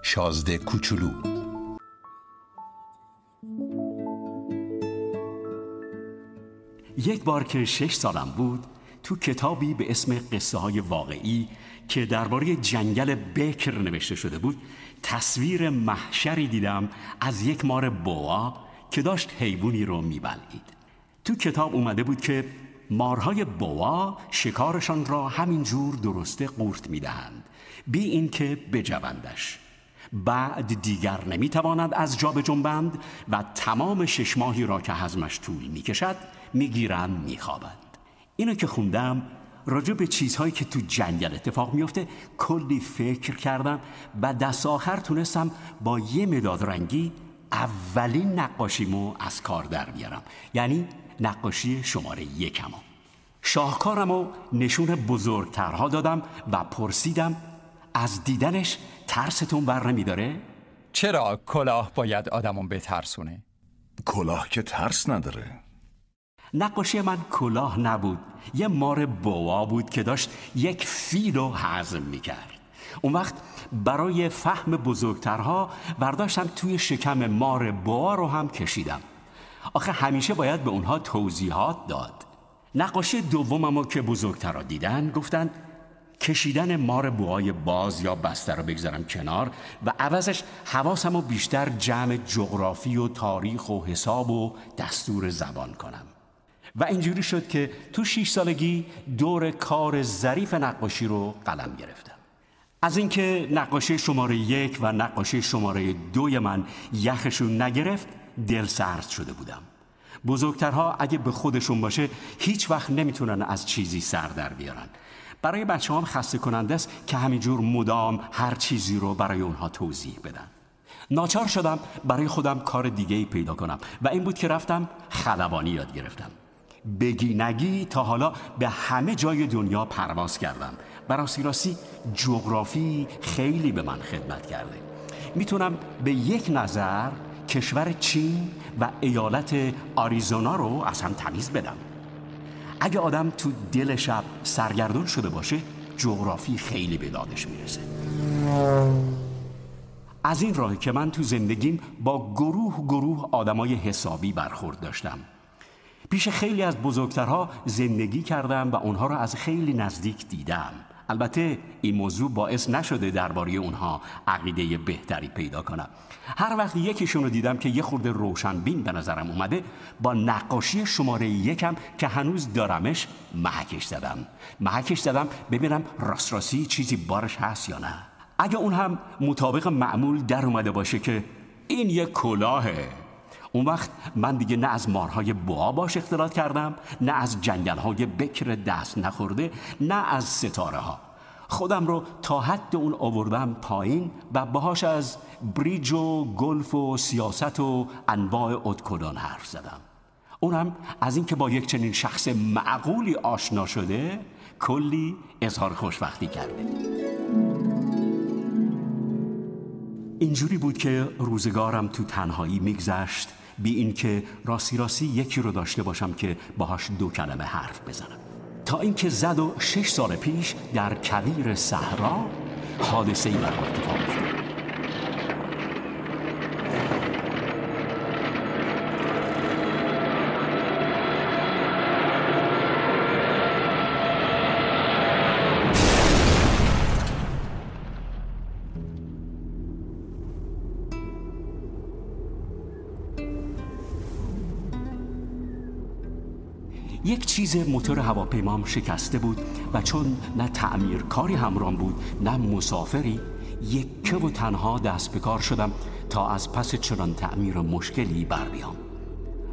شازده کوچولو. یک بار که 6 سالم بود، تو کتابی به اسم قصه های واقعی که درباره جنگل بکر نوشته شده بود، تصویر محشری دیدم از یک مار بوا که داشت حیوانی رو میبلعید. تو کتاب اومده بود که مارهای بوا شکارشان را همینجور درسته قورت میدهند بی این که بجوندش. بعد دیگر نمیتوانند از جا بجنبند و تمام 6 ماهی را که هضمش طول میکشد میگیرند میخوابند. اینو که خوندم راجع به چیزهایی که تو جنگل اتفاق میفته کلی فکر کردم و دست آخر تونستم با یه مداد رنگی اولین نقاشیمو از کار در بیارم، یعنی نقاشی شماره 1. شاهکارمو نشون بزرگترها دادم و پرسیدم از دیدنش ترستون بر نمیداره؟ چرا کلاه باید آدمون بترسونه؟ کلاه که ترس نداره. نقاشی من کلاه نبود، یه مار بوا بود که داشت یک فیل رو هضم میکرد. اون وقت برای فهم بزرگترها برداشتم توی شکم مار بوا رو هم کشیدم. آخه همیشه باید به اونها توضیحات داد. نقاشی دوممو که بزرگترها دیدن گفتن کشیدن مار بوهای باز یا بسته رو بگذارم کنار و عوضش حواسمو بیشتر جمع جغرافی و تاریخ و حساب و دستور زبان کنم. و اینجوری شد که تو 6 سالگی دور کار ظریف نقاشی رو قلم گرفتم. از اینکه نقاشی شماره 1 و نقاشی شماره 2 من یخشون نگرفت دل سرد شده بودم. بزرگترها اگه به خودشون باشه هیچ وقت نمیتونن از چیزی سر در بیارن. برای بچه هم خسته کننده است که همینجور مدام هر چیزی رو برای اونها توضیح بدن. ناچار شدم برای خودم کار دیگه‌ای پیدا کنم و این بود که رفتم خلبانی یاد گرفتم. بگی نگی تا حالا به همه جای دنیا پرواز کردم و راستی جغرافی خیلی به من خدمت کرده. میتونم به یک نظر کشور چین و ایالت آریزونا رو از هم تمیز بدم. اگه آدم تو دل شب سرگردون شده باشه جغرافی خیلی به دادش میرسه. از این راه که من تو زندگیم با گروه آدمای حسابی برخورد داشتم. پیش خیلی از بزرگترها زندگی کردم و اونها رو از خیلی نزدیک دیدم. البته این موضوع باعث نشده درباره اونها عقیده بهتری پیدا کنم. هر وقت یکیشون رو دیدم که یه خورده روشنبین به نظرم اومده، با نقاشی شماره 1 که هنوز دارمش محکش زدم ببینم راستی چیزی بارش هست یا نه. اگه اون هم مطابق معمول در اومده باشه که این یه کلاهه، اون وقت من دیگه نه از مارهای بوا باش اختلاط کردم، نه از جنگل‌های بکر دست نخورده، نه از ستاره ها. خودم رو تا حد اون آوردم پایین و باهاش از بریج و گلف و سیاست و انواع ادکلون حرف زدم. اونم از این که با یک چنین شخص معقولی آشنا شده کلی اظهار خوشبختی کرده. اینجوری بود که روزگارم تو تنهایی میگذشت بی این که راستی یکی رو داشته باشم که باهاش 2 کلمه حرف بزنم. تا اینکه زد و 6 سال پیش در کویر صحرا حادثه‌ای برام اتفاق افتاد. یک چیز موتور هواپیمام شکسته بود و چون نه تعمیرکاری همراهم بود نه مسافری، یکه و تنها دست به کار شدم تا از پس چنان تعمیر مشکلی بر بیام.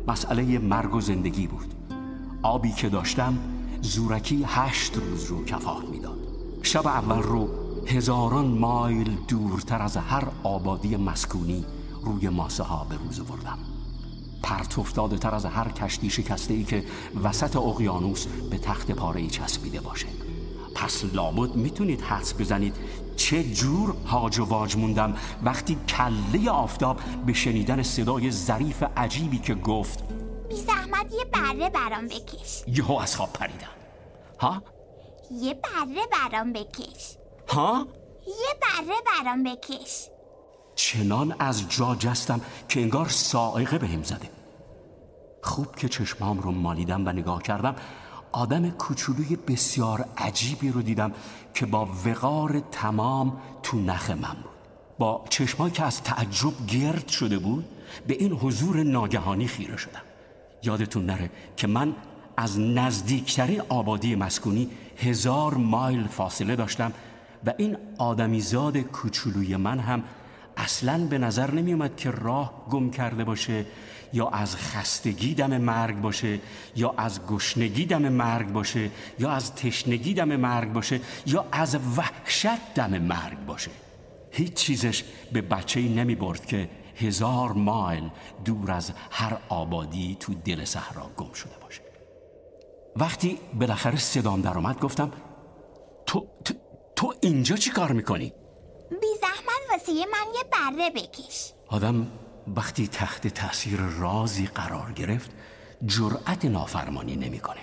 مسئله مرگ و زندگی بود. آبی که داشتم زورکی 8 روز رو کفاف میداد. شب اول رو 1000 مایل دورتر از هر آبادی مسکونی روی ماسه ها به روز آوردم. پرت افتاده تر از هر کشتی شکسته‌ای که وسط اقیانوس به تخت پاره‌ای چسبیده باشه. پس لابد میتونید حدس بزنید چه جور هاج و واج موندم وقتی کله آفتاب به شنیدن صدای ظریف عجیبی که گفت بی زحمت یه بره برام بکش. یهو از خواب پریدم. ها؟ یه بره برام بکش. ها؟ یه بره برام بکش. چنان از جا جستم که انگار صاعقه بهم زده. خوب که چشمام رو مالیدم و نگاه کردم، آدم کوچولوی بسیار عجیبی رو دیدم که با وقار تمام تو نخ من بود. با چشمایی که از تعجب گرد شده بود به این حضور ناگهانی خیره شدم. یادتون نره که من از نزدیکترین آبادی مسکونی 1000 مایل فاصله داشتم و این آدمیزاد کوچولوی من هم اصلاً به نظر نمی اومد که راه گم کرده باشه، یا از خستگی دم مرگ باشه، یا از گشنگی دم مرگ باشه، یا از تشنگی دم مرگ باشه، یا از وحشت دم مرگ باشه. هیچ چیزش به بچه‌ای نمی برد که 1000 مایل دور از هر آبادی تو دل صحرا گم شده باشه. وقتی بالاخره صدام در اومد گفتم تو اینجا چی کار میکنی؟ بی زحمت واسه من یه بره بکش. آدم وقتی تحت تأثیر رازی قرار گرفت جرأت نافرمانی نمیکنه.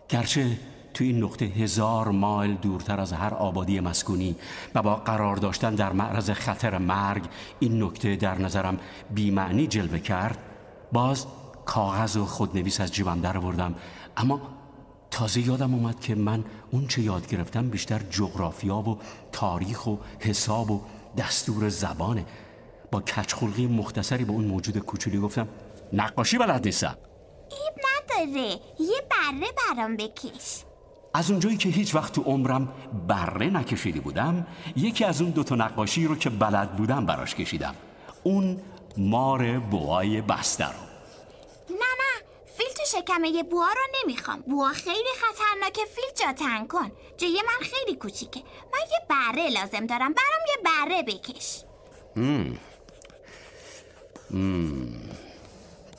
گرچه تو این نقطه 1000 مایل دورتر از هر آبادی مسکونی و با قرار داشتن در معرض خطر مرگ این نکته در نظرم بی‌معنی جلوه کرد، باز کاغذ و خودنویس از جیبم در آوردم. اما تازه یادم اومد که من اون چه یاد گرفتم بیشتر جغرافیا و تاریخ و حساب و دستور زبانه. با کجخلقی مختصری به اون موجود کوچولی گفتم نقاشی بلد نیستم. عیب نداره، یه بره برام بکش. از اونجایی که هیچ وقت تو عمرم بره نکشیده بودم، یکی از اون 2 نقاشی رو که بلد بودم براش کشیدم. اون مار بوای بسته رو. نه فیل تو شکمه یه بوا رو نمیخوام. بوا خیلی خطرناکه، فیل جا تنگ کن. جای من خیلی کوچیکه. من یه بره لازم دارم، برام یه بره بکش.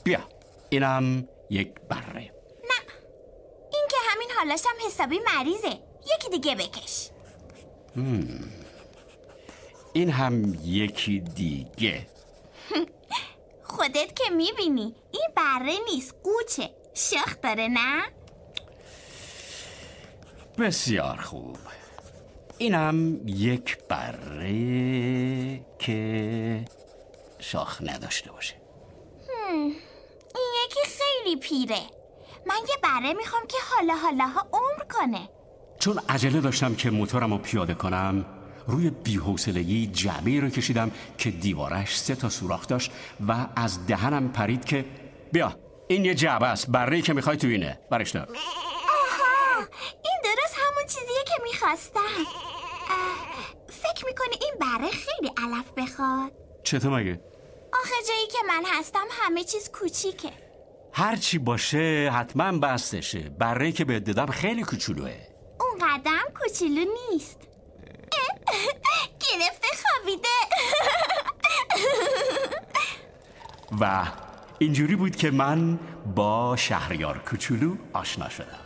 بیا اینم یک بره. نه این که همین حالشم حسابی مریضه. یکی دیگه بکش. این هم یکی دیگه. خودت که میبینی این بره نیست، قوچه. شاخ داره نه؟ بسیار خوب. اینم یک بره که شاخ نداشته باشه. این یکی خیلی پیره. من یه بره میخوام که حالا عمر کنه. چون عجله داشتم که موتورم رو پیاده کنم، روی بی‌حوصلگی جعبه‌ای رو کشیدم که دیوارش 3 سوراخ داشت و از دهنم پرید که بیا این یه جعبه است، بره‌ای که میخوای تو اینه، برش دار. آها، این درست همون چیزیه که میخواستم. فکر میکنی این بره خیلی علف بخواد؟ چطور مگه؟ آخه جایی که من هستم همه چیز کوچیکه. هر چی باشه حتما بستشه. بره‌ای که بهت دادم خیلی کوچولوه. اون قدم کوچولو نیست. گرفته خوابیده. و اینجوری بود که من با شهریار کوچولو آشنا شدم.